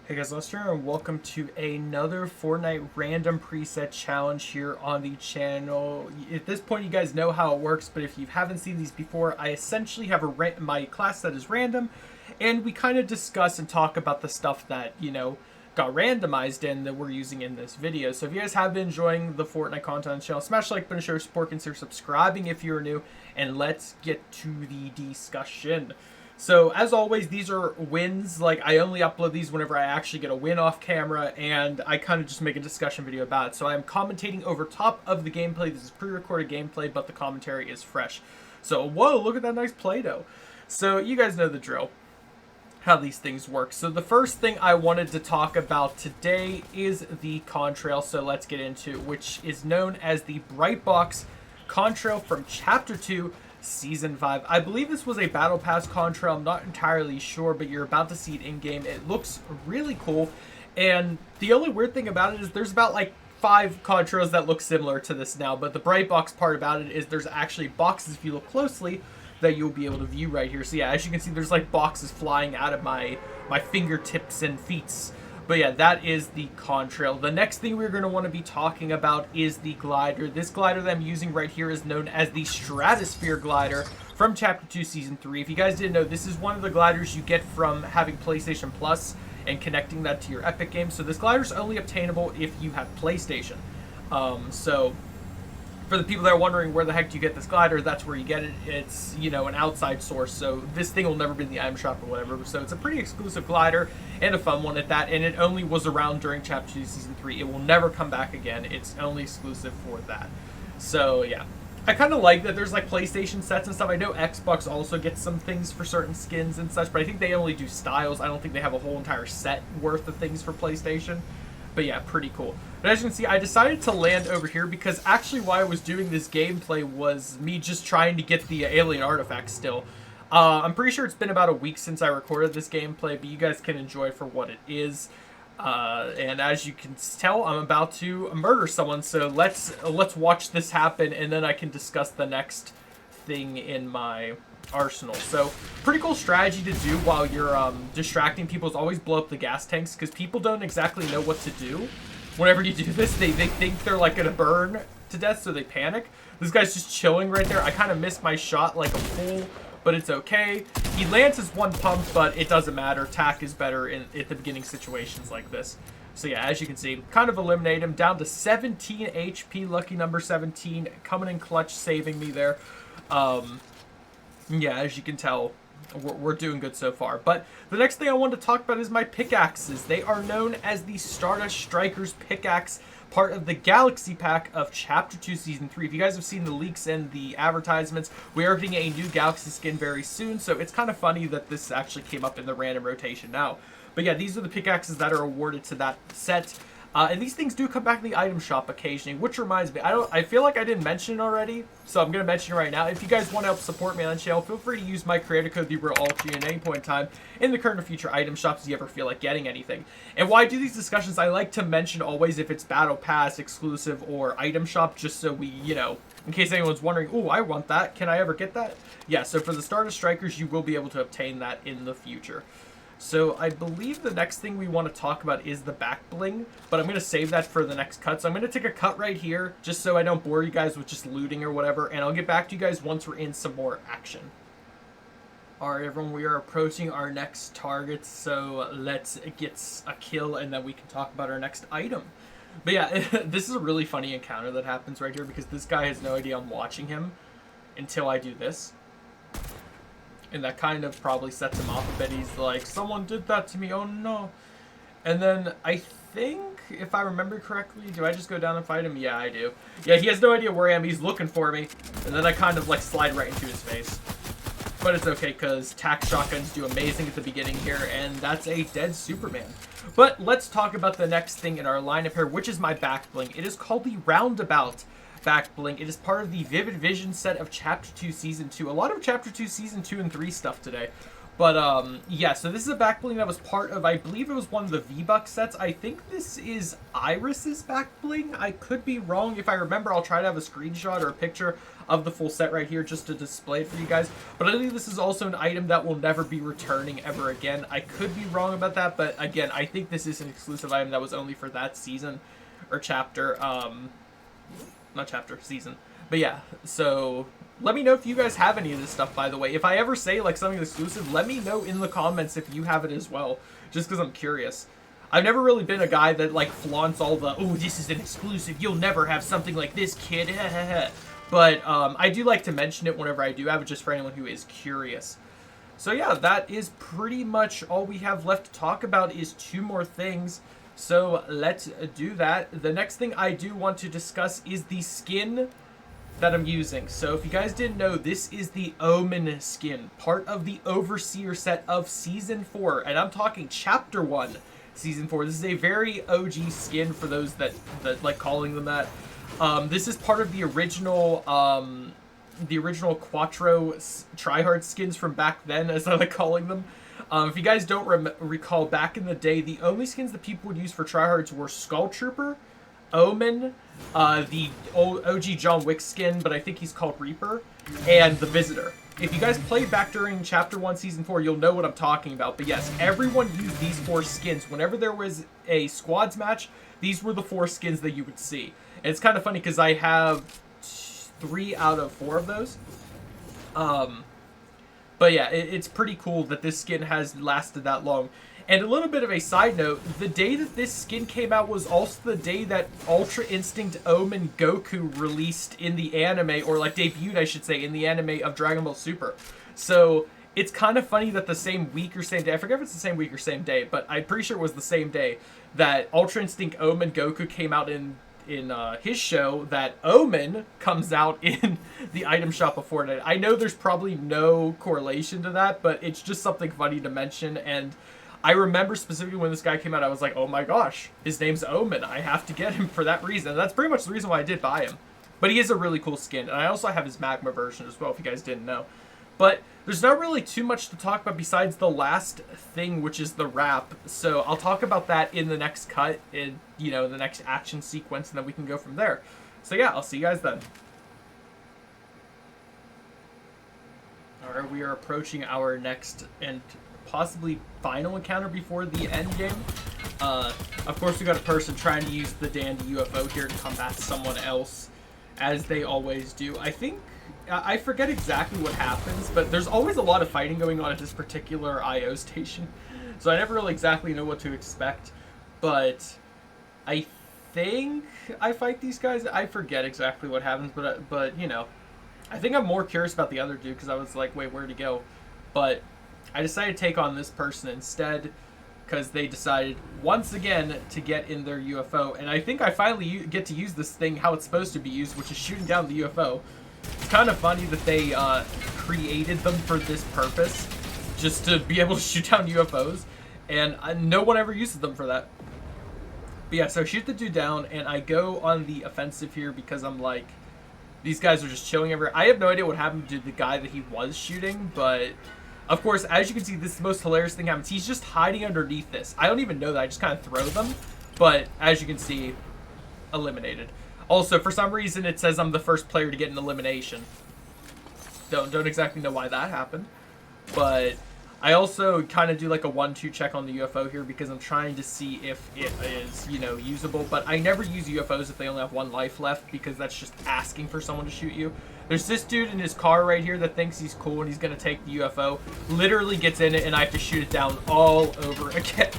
Hey guys, Lester, and welcome to another Fortnite random preset challenge here on the channel. At this point, you guys know how it works, but if you haven't seen these before, I essentially have my class that is random, and we kind of discuss and talk about the stuff that, got randomized in that we're using in this video. So if you guys have been enjoying the Fortnite content on the channel, smash the like button, show your support, consider subscribing if you're new, and let's get to the discussion. So as always, these are wins. Like, I only upload these whenever I actually get a win off camera, and I kind of just make a discussion video about it. So I'm commentating over top of the gameplay. This is pre-recorded gameplay, but the commentary is fresh. So, whoa, look at that nice Play-Doh. So you guys know the drill, how these things work. So the first thing I wanted to talk about today is the CONTRAIL. So let's get into it, which is known as the Bright Box CONTRAIL from Chapter 2, Season 5. I believe this was a Battle Pass CONTRAIL. I'm not entirely sure, but you're about to see it in-game. It looks really cool, and the only weird thing about it is there's about like 5 CONTRAILs that look similar to this now, but the Bright Box part about it is there's actually boxes, if you look closely, that you'll be able to view right here. So yeah, as you can see, there's like boxes flying out of my fingertips and feet. But yeah, that is the CONTRAIL. The next thing we're going to want to be talking about is the glider. This glider that I'm using right here is known as the STRATOSPHERE glider from Chapter 2, Season 3. If you guys didn't know, this is one of the gliders you get from having PlayStation Plus and connecting that to your Epic game. So this glider is only obtainable if you have PlayStation. So for the people that are wondering where the heck do you get this glider, that's where you get it. It's, an outside source, so this thing will never be in the item shop or whatever. So it's a pretty exclusive glider and a fun one at that, and it only was around during Chapter 2 Season 3. It will never come back again. It's only exclusive for that. So yeah, I kind of like that there's like PlayStation sets and stuff. I know Xbox also gets some things for certain skins and such, but I think they only do styles. I don't think they have a whole entire set worth of things for PlayStation. But yeah, pretty cool. But as you can see, I decided to land over here because actually why I was doing this gameplay was me just trying to get the alien artifacts still. I'm pretty sure it's been about a week since I recorded this gameplay, but you guys can enjoy for what it is. And as you can tell, I'm about to murder someone, so let's watch this happen, and then I can discuss the next thing in my arsenal. So pretty cool strategy to do while you're distracting people is always blow up the gas tanks, because people don't exactly know what to do whenever you do this. They think they're like gonna burn to death, so they panic. This guy's just chilling right there. I kind of missed my shot like a fool, but it's okay. He lands his one pump, but it doesn't matter. Tac is better at the beginning situations like this. So yeah, as you can see, kind of eliminate him. Down to 17 HP, lucky number 17, coming in clutch, saving me there. Yeah, as you can tell, we're doing good so far. But the next thing I want to talk about is my pickaxes. They are known as the Stardust Striker's pickaxe, part of the Galaxy Pack of Chapter 2 Season 3. If you guys have seen the leaks and the advertisements, we are getting a new Galaxy skin very soon, so it's kind of funny that this actually came up in the random rotation now. But yeah, these are the pickaxes that are awarded to that set. And these things do come back in the item shop occasionally, which reminds me, I feel like I didn't mention it already, so I'm going to mention it right now. If you guys want to help support me on the channel, feel free to use my creator code, TheRealUltraUnit, at any point in time in the current or future item shops if you ever feel like getting anything. And why I do these discussions, I like to mention always if it's Battle Pass, exclusive, or item shop, just so we, in case anyone's wondering, ooh, I want that, can I ever get that? Yeah, so for the Stardust Strikers, you will be able to obtain that in the future. So I believe the next thing we want to talk about is the back bling, but I'm going to save that for the next cut. So I'm going to take a cut right here just so I don't bore you guys with just looting or whatever, and I'll get back to you guys once we're in some more action. Alright everyone, we are approaching our next target, so let's get a kill and then we can talk about our next item. But yeah, this is a really funny encounter that happens right here because this guy has no idea I'm watching him until I do this. And that kind of probably sets him off a bit. He's like, someone did that to me, oh no. And then I think, if I remember correctly, do I just go down and fight him? Yeah, I do. Yeah, he has no idea where I am. He's looking for me. And then I kind of like slide right into his face. But it's okay because tac shotguns do amazing at the beginning here. And that's a dead Superman. But let's talk about the next thing in our lineup here, which is my back bling. It is called the Roundabout back bling. It is part of the Vivid Vision set of Chapter 2 Season 2. A lot of Chapter 2 Season 2 and 3 stuff today. But yeah, so this is a back bling that was part of, I believe it was one of the V-Bucks sets. I think this is Iris's back bling. I could be wrong. If I remember, I'll try to have a screenshot or a picture of the full set right here just to display it for you guys. But I think this is also an item that will never be returning ever again. I could be wrong about that, but again, I think this is an exclusive item that was only for that season or chapter. Not chapter, season. But yeah, so let me know if you guys have any of this stuff, by the way. If I ever say like something exclusive, let me know in the comments if you have it as well, just because I'm curious. I've never really been a guy that like flaunts all the, oh, this is an exclusive, you'll never have something like this, kid. But I do like to mention it whenever I do have it, just for anyone who is curious. So yeah, that is pretty much all we have left to talk about is 2 more things. So let's do that. The next thing I do want to discuss is the skin that I'm using. So if you guys didn't know, this is the Omen skin, part of the Overseer set of Season 4, and I'm talking Chapter 1, Season 4. This is a very OG skin for those that like calling them that. This is part of the original Quattro tryhard skins from back then, as I like calling them. If you guys don't recall, back in the day, the only skins that people would use for tryhards were Skull Trooper, Omen, the old OG John Wick skin, but I think he's called Reaper, and the Visitor. If you guys played back during Chapter 1, Season 4, you'll know what I'm talking about. But yes, everyone used these 4 skins. Whenever there was a squads match, these were the 4 skins that you would see. And it's kind of funny because I have 3 out of 4 of those. But yeah, it's pretty cool that this skin has lasted that long. And a little bit of a side note, the day that this skin came out was also the day that Ultra Instinct Omen Goku released in the anime, or like debuted, I should say, in the anime of Dragon Ball Super. So it's kind of funny that the same week or same day, I forget if it's the same week or same day, but I'm pretty sure it was the same day that Ultra Instinct Omen Goku came out in his show, that Omen comes out in the item shop of Fortnite. I know there's probably no correlation to that, but it's just something funny to mention. And I remember specifically when this guy came out, I was like, oh my gosh, his name's Omen. I have to get him for that reason. And that's pretty much the reason why I did buy him. But he is a really cool skin. And I also have his Magma version as well, if you guys didn't know. But there's not really too much to talk about besides the last thing, which is the wrap. So I'll talk about that in the next cut, in, you know, the next action sequence, and then we can go from there. So yeah, I'll see you guys then. Alright, we are approaching our next and possibly final encounter before the end game. Of course, we got a person trying to use the dandy UFO here to combat someone else, as they always do. I forget exactly what happens, but there's always a lot of fighting going on at this particular IO station, so I never really exactly know what to expect. But I think I fight these guys. I forget exactly what happens, but you know, I think I'm more curious about the other dude because I was like, wait, where'd he go? But I decided to take on this person instead because they decided once again to get in their UFO, and I think I finally get to use this thing how it's supposed to be used, which is shooting down the UFO. It's kind of funny that they created them for this purpose, just to be able to shoot down UFOs, and no one ever uses them for that. But yeah, so I shoot the dude down, and I go on the offensive here because I'm like, these guys are just chilling everywhere. I have no idea what happened to the guy that he was shooting, but of course, as you can see, this is the most hilarious thing happens. He's just hiding underneath this. I don't even know that. I just kind of throw them, but as you can see, eliminated. Also, for some reason, it says I'm the first player to get an elimination. Don't exactly know why that happened. But I also kind of do like a 1-2 check on the UFO here because I'm trying to see if it is, you know, usable. But I never use UFOs if they only have 1 life left because that's just asking for someone to shoot you. There's this dude in his car right here that thinks he's cool and he's going to take the UFO. Literally gets in it and I have to shoot it down all over again.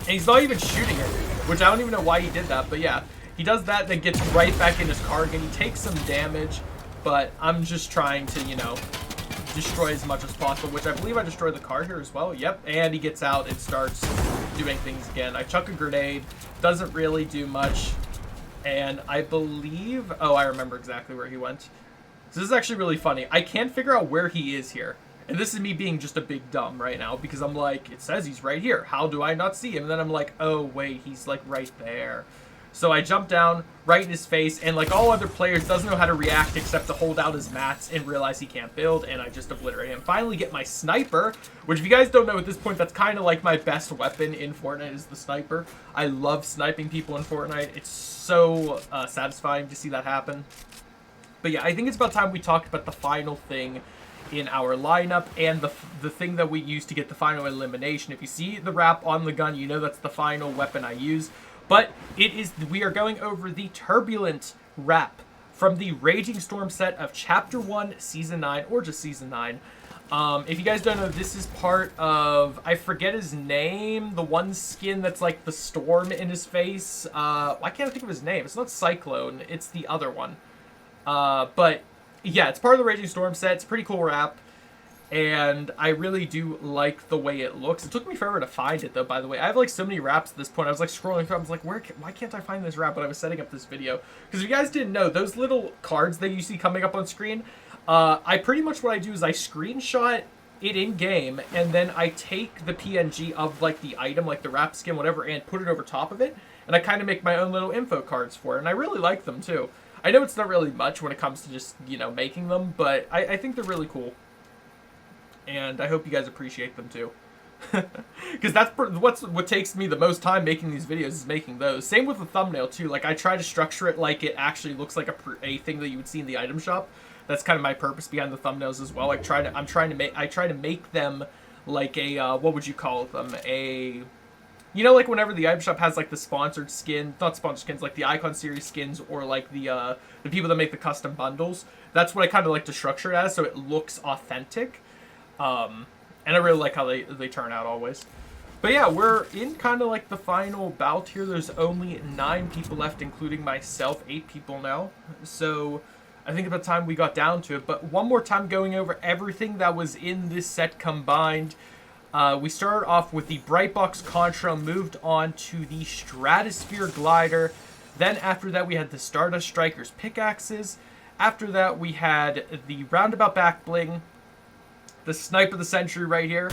And he's not even shooting it, which I don't even know why he did that, but yeah. He does that, then gets right back in his car again. He takes some damage, but I'm just trying to, you know, destroy as much as possible, which I believe I destroyed the car here as well. Yep, and he gets out and starts doing things again. I chuck a grenade, doesn't really do much, and I believe, oh, I remember exactly where he went. So this is actually really funny. I can't figure out where he is here. And this is me being just a big dumb right now because I'm like, it says he's right here. How do I not see him? And then I'm like, oh, wait, he's like right there. So I jump down right in his face, and like all other players, doesn't know how to react except to hold out his mats and realize he can't build, and I just obliterate him. Finally get my sniper, which if you guys don't know at this point, that's kind of like my best weapon in Fortnite is the sniper. I love sniping people in Fortnite. It's so satisfying to see that happen. But yeah, I think it's about time we talked about the final thing in our lineup and the thing that we use to get the final elimination. If you see the wrap on the gun, you know that's the final weapon I use. But we are going over the Turbulent wrap from the Raging Storm set of Chapter 1, Season 9, or just Season 9. If you guys don't know, this is part of, I forget his name, the one skin that's like the storm in his face. Why can't I think of his name? It's not Cyclone, it's the other one. But yeah, it's part of the Raging Storm set. It's a pretty cool wrap. And I really do like the way it looks. It took me forever to find it, though, by the way. I have, like, so many wraps at this point. I was, like, scrolling through. I was like, why can't I find this wrap when I was setting up this video? Because if you guys didn't know, those little cards that you see coming up on screen, I pretty much what I do is I screenshot it in-game, and then I take the PNG of, like, the item, like the wrap skin, whatever, and put it over top of it. And I kind of make my own little info cards for it. And I really like them, too. I know it's not really much when it comes to just, you know, making them, but I think they're really cool. And I hope you guys appreciate them too. Because that's what takes me the most time making these videos is making those. Same with the thumbnail too. Like I try to structure it like it actually looks like a thing that you would see in the item shop. That's kind of my purpose behind the thumbnails as well. I try to make them like a what would you call them? You know, like whenever the item shop has like the sponsored skin, not sponsored skins, like the Icon series skins, or like the people that make the custom bundles. That's what I kind of like to structure it as, so it looks authentic. And I really like how they turn out always. But yeah, we're in kind of like the final bout here. There's only 9 people left, including myself, 8 people now. So I think about time we got down to it. But one more time going over everything that was in this set combined. We started off with the Brightbox Contrail, moved on to the Stratosphere Glider. Then after that we had the Stardust Strikers pickaxes. After that we had the Roundabout back bling. The Snipe of the Century right here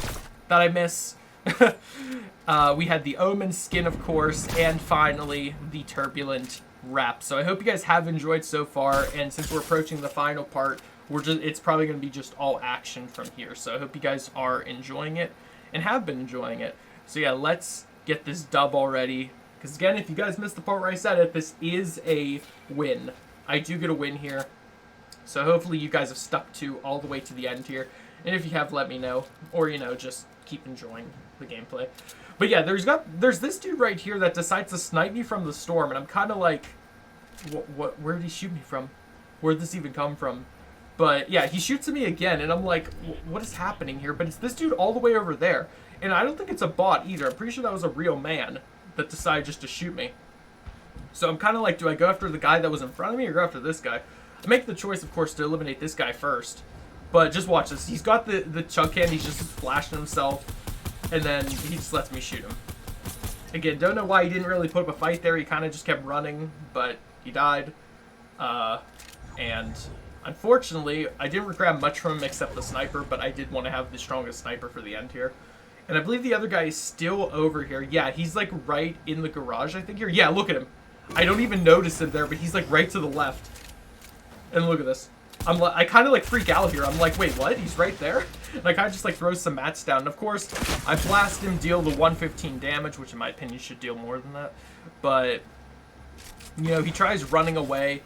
that I miss. We had the Omen skin, of course, and finally the Turbulent wrap. So I hope you guys have enjoyed so far, and since we're approaching the final part, it's probably going to be just all action from here. So I hope you guys are enjoying it and have been enjoying it. So yeah, let's get this dub already. Because again, if you guys missed the part where I said it, this is a win. I do get a win here. So hopefully you guys have stuck to all the way to the end here. And if you have, let me know. Or, you know, just keep enjoying the gameplay. But yeah, there's this dude right here that decides to snipe me from the storm. And I'm kind of like, where did he shoot me from? Where did this even come from? But yeah, he shoots at me again. And I'm like, what is happening here? But it's this dude all the way over there. And I don't think it's a bot either. I'm pretty sure that was a real man that decided just to shoot me. So I'm kind of like, do I go after the guy that was in front of me or go after this guy? I make the choice, of course, to eliminate this guy first. But just watch this. He's got the chug can. He's just flashing himself. And then he just lets me shoot him. Again, don't know why he didn't really put up a fight there. He kind of just kept running. But he died. And unfortunately, I didn't grab much from him except the sniper. But I did want to have the strongest sniper for the end here. And I believe the other guy is still over here. Yeah, he's like right in the garage, I think here. Yeah, look at him. I don't even notice him there. But he's like right to the left. And look at this. I kind of like freak out here. I'm like, wait, what? He's right there? And I kind of just like throw some mats down. And of course, I blast him, deal the 115 damage, which in my opinion should deal more than that. But, you know, he tries running away.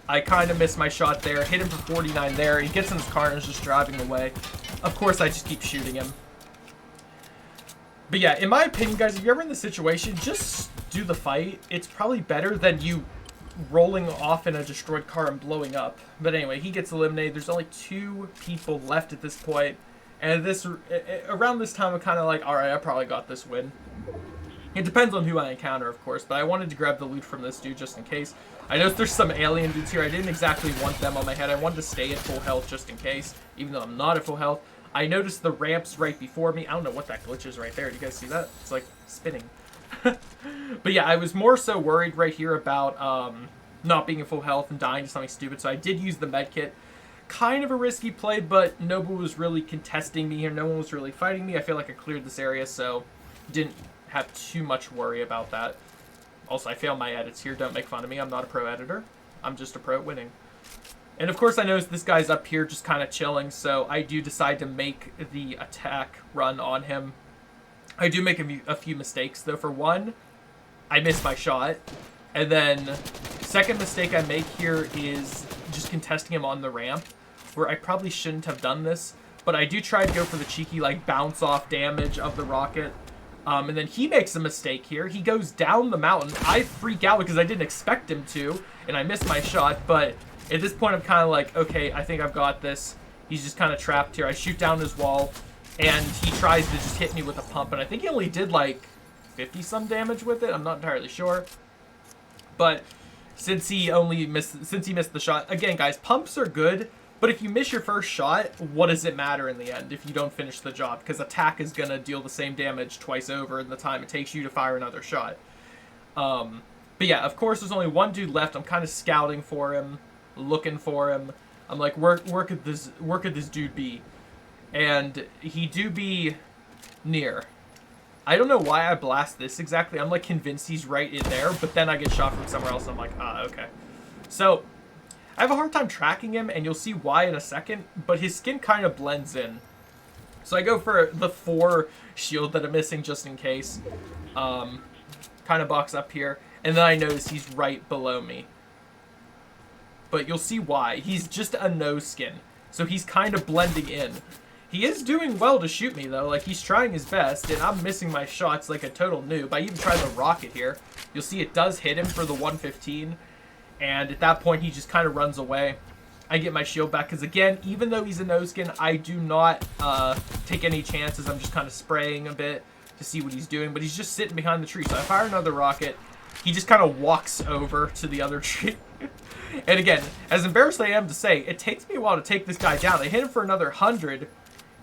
I kind of miss my shot there. Hit him for 49 there. He gets in his car and is just driving away. Of course, I just keep shooting him. But yeah, in my opinion, guys, if you're ever in this situation, just do the fight. It's probably better than you rolling off in a destroyed car and blowing up. But anyway, he gets eliminated. There's only 2 people left at this point. And around this time, I'm kind of like, alright, I probably got this win. It depends on who I encounter, of course. But I wanted to grab the loot from this dude just in case. I know there's some alien dudes here. I didn't exactly want them on my head. I wanted to stay at full health just in case. Even though I'm not at full health. I noticed the ramps right before me. I don't know what that glitch is right there. Do you guys see that? It's like spinning. But yeah, I was more so worried right here about not being at full health and dying to something stupid. So I did use the medkit. Kind of a risky play, but nobody was really contesting me here. No one was really fighting me. I feel like I cleared this area, so didn't have too much worry about that. Also, I fail my edits here. Don't make fun of me. I'm not a pro editor. I'm just a pro at winning. And of course, I notice this guy's up here just kind of chilling, so I do decide to make the attack run on him. I do make a few mistakes, though. For one, I miss my shot. And then, second mistake I make here is just contesting him on the ramp, where I probably shouldn't have done this. But I do try to go for the cheeky, like, bounce-off damage of the rocket. And then he makes a mistake here. He goes down the mountain. I freak out because I didn't expect him to, and I missed my shot, but at this point, I'm kind of like, okay, I think I've got this. He's just kind of trapped here. I shoot down his wall, and he tries to just hit me with a pump, and I think he only did, like, 50-some damage with it. I'm not entirely sure. But since he missed the shot, again, guys, pumps are good, but if you miss your first shot, what does it matter in the end if you don't finish the job? Because attack is going to deal the same damage twice over in the time it takes you to fire another shot. But yeah, of course, there's only one dude left. I'm kind of scouting for him, looking for him. I'm like, where could this dude be? And he do be near. I don't know why I blast this exactly. I'm like convinced he's right in there, but then I get shot from somewhere else. I'm like, ah, okay. So I have a hard time tracking him, and you'll see why in a second, but his skin kind of blends in. So I go for the 4 shield that I'm missing just in case. Kind of box up here, and then I notice he's right below me. But you'll see why. He's just a nose skin, so he's kind of blending in. He is doing well to shoot me, though. Like, he's trying his best, and I'm missing my shots like a total noob. I even tried the rocket here. You'll see it does hit him for the 115, and at that point, he just kind of runs away. I get my shield back, because again, even though he's a nose skin, I do not take any chances. I'm just kind of spraying a bit to see what he's doing, but he's just sitting behind the tree. So I fire another rocket. He just kind of walks over to the other tree. And again, as embarrassed I am to say, it takes me a while to take this guy down. I hit him for another 100,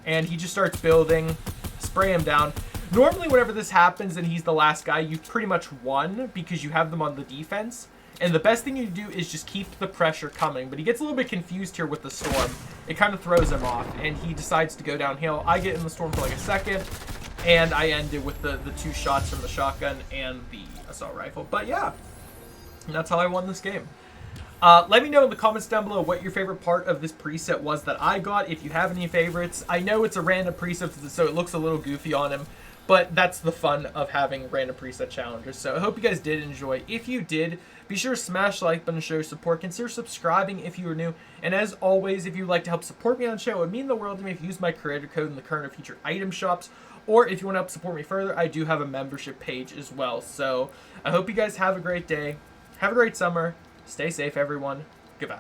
and he just starts building, spray him down. Normally, whenever this happens and he's the last guy, you've pretty much won because you have them on the defense. And the best thing you do is just keep the pressure coming. But he gets a little bit confused here with the storm. It kind of throws him off, and he decides to go downhill. I get in the storm for like a second, and I end it with the 2 shots from the shotgun and the assault rifle. But yeah, that's how I won this game. Let me know in the comments down below what your favorite part of this preset was that I got, if you have any favorites. I know it's a random preset, so it looks a little goofy on him, but that's the fun of having random preset challenges. So I hope you guys did enjoy. If you did, be sure to smash the like button to show your support. Consider subscribing if you are new. And as always, if you'd like to help support me on the channel, it would mean the world to me if you use my creator code in the current or future item shops. Or if you want to help support me further, I do have a membership page as well. So I hope you guys have a great day. Have a great summer. Stay safe, everyone. Goodbye.